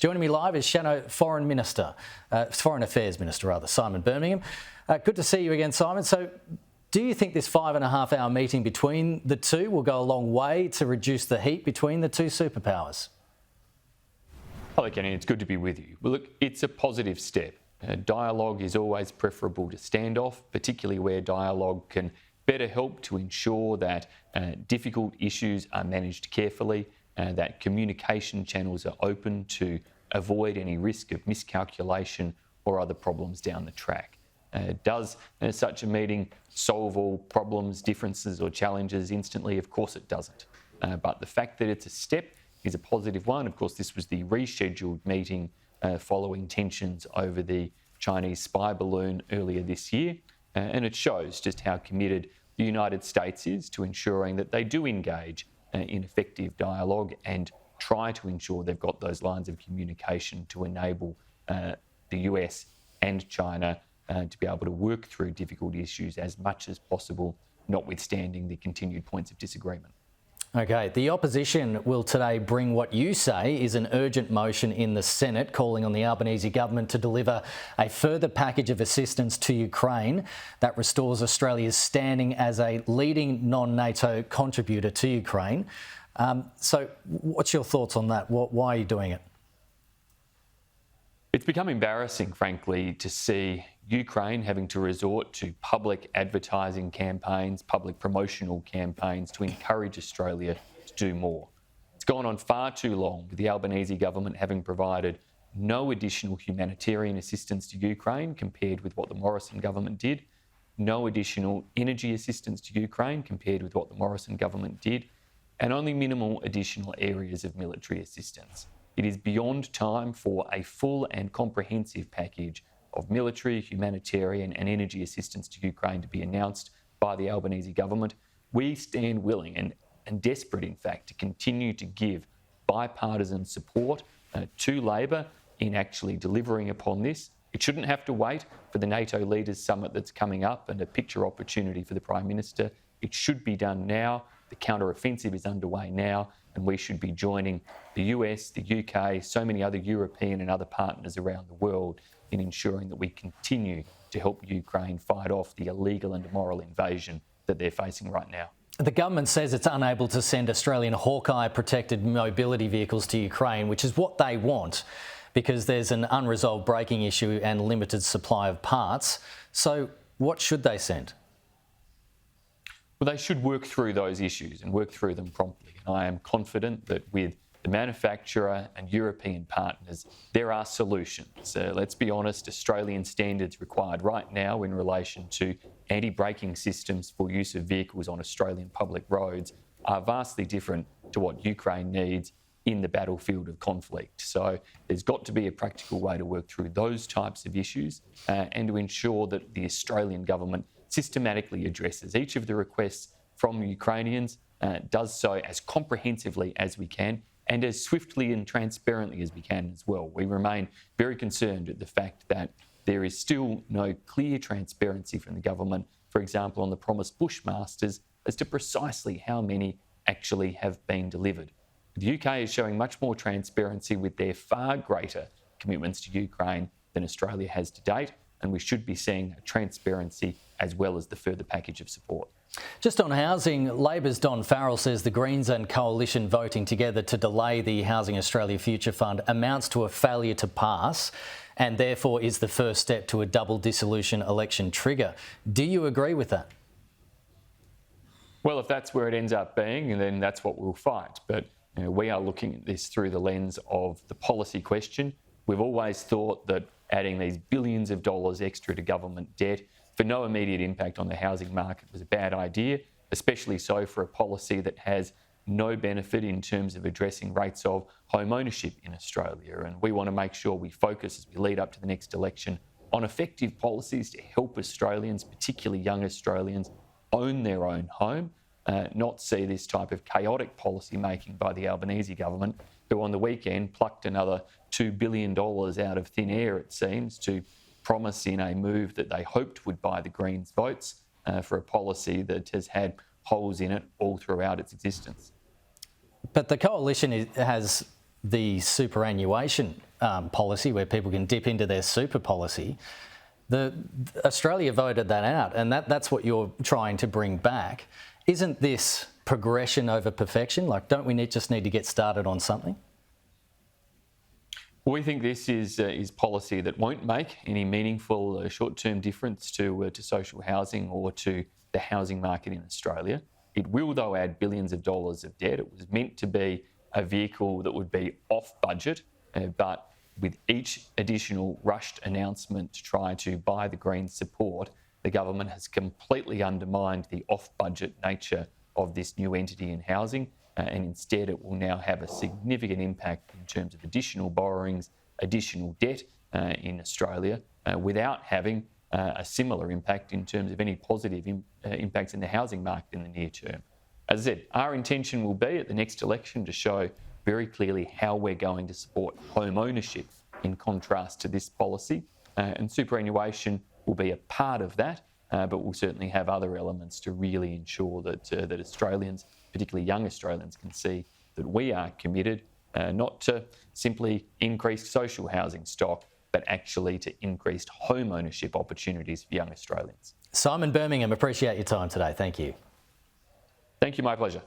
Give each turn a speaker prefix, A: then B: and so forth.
A: Joining me live is Shadow Foreign Affairs Minister, Simon Birmingham. Good to see you again, Simon. So, do you think this 5.5-hour meeting between the two will go a long way to reduce the heat between the two superpowers?
B: Hello, Kenny. It's good to be with you. Well, look, it's a positive step. Dialogue is always preferable to standoff, particularly where dialogue can better help to ensure that difficult issues are managed carefully, that communication channels are open to avoid any risk of miscalculation or other problems down the track. Does such a meeting solve all problems, differences or challenges instantly? Of course it doesn't. But the fact that it's a step is a positive one. Of course, this was the rescheduled meeting following tensions over the Chinese spy balloon earlier this year. And it shows just how committed the United States is to ensuring that they do engage in effective dialogue and try to ensure they've got those lines of communication to enable the US and China to be able to work through difficult issues as much as possible, notwithstanding the continued points of disagreement.
A: Okay, the opposition will today bring what you say is an urgent motion in the Senate calling on the Albanese government to deliver a further package of assistance to Ukraine that restores Australia's standing as a leading non-NATO contributor to Ukraine. So what's your thoughts on that? Why are you doing it?
B: It's become embarrassing, frankly, to see Ukraine having to resort to public advertising campaigns, public promotional campaigns to encourage Australia to do more. It's gone on far too long, with the Albanese government having provided no additional humanitarian assistance to Ukraine compared with what the Morrison government did, no additional energy assistance to Ukraine compared with what the Morrison government did, and only minimal additional areas of military assistance. It is beyond time for a full and comprehensive package of military, humanitarian and energy assistance to Ukraine to be announced by the Albanese government. We stand willing and desperate, in fact, to continue to give bipartisan support to Labor in actually delivering upon this. It shouldn't have to wait for the NATO Leaders Summit that's coming up and a picture opportunity for the Prime Minister. It should be done now. The counter-offensive is underway now, and we should be joining the US, the UK, so many other European and other partners around the world in ensuring that we continue to help Ukraine fight off the illegal and immoral invasion that they're facing right now.
A: The government says it's unable to send Australian Hawkeye-protected mobility vehicles to Ukraine, which is what they want, because there's an unresolved braking issue and limited supply of parts. So what should they send?
B: Well, they should work through those issues and work through them promptly. And I am confident that with the manufacturer and European partners, there are solutions. Let's be honest, Australian standards required right now in relation to anti-braking systems for use of vehicles on Australian public roads are vastly different to what Ukraine needs in the battlefield of conflict. So there's got to be a practical way to work through those types of issues and to ensure that the Australian government systematically addresses each of the requests from Ukrainians, does so as comprehensively as we can and as swiftly and transparently as we can as well. We remain very concerned at the fact that there is still no clear transparency from the government, for example, on the promised Bushmasters as to precisely how many actually have been delivered. The UK is showing much more transparency with their far greater commitments to Ukraine than Australia has to date, and we should be seeing transparency as well as the further package of support.
A: Just on housing, Labor's Don Farrell says the Greens and Coalition voting together to delay the Housing Australia Future Fund amounts to a failure to pass and therefore is the first step to a double dissolution election trigger. Do you agree with that?
B: Well, if that's where it ends up being, then that's what we'll fight. But we are looking at this through the lens of the policy question. We've always thought that adding these billions of dollars extra to government debt for no immediate impact on the housing market was a bad idea, especially so for a policy that has no benefit in terms of addressing rates of home ownership in Australia. And we want to make sure we focus as we lead up to the next election on effective policies to help Australians, particularly young Australians, own their own home, not see this type of chaotic policy making by the Albanese government, who on the weekend plucked another $2 billion out of thin air, it seems, to promise in a move that they hoped would buy the Greens' votes for a policy that has had holes in it all throughout its existence.
A: But the Coalition has the superannuation policy where people can dip into their super policy. Australia voted that out, and that's what you're trying to bring back. Isn't this progression over perfection? Like, don't we just need to get started on something?
B: We think this is policy that won't make any meaningful short-term difference to social housing or to the housing market in Australia. It will, though, add billions of dollars of debt. It was meant to be a vehicle that would be off budget, but with each additional rushed announcement to try to buy the Greens' support, the government has completely undermined the off-budget nature of this new entity in housing, and instead it will now have a significant impact in terms of additional borrowings, additional debt in Australia, without having a similar impact in terms of any positive impacts in the housing market in the near term. As I said, our intention will be at the next election to show very clearly how we're going to support home ownership in contrast to this policy, and superannuation will be a part of that, but we'll certainly have other elements to really ensure that Australians, particularly young Australians, can see that we are committed not to simply increased social housing stock, but actually to increased home ownership opportunities for young Australians.
A: Simon Birmingham, appreciate your time today. Thank you.
B: Thank you, my pleasure.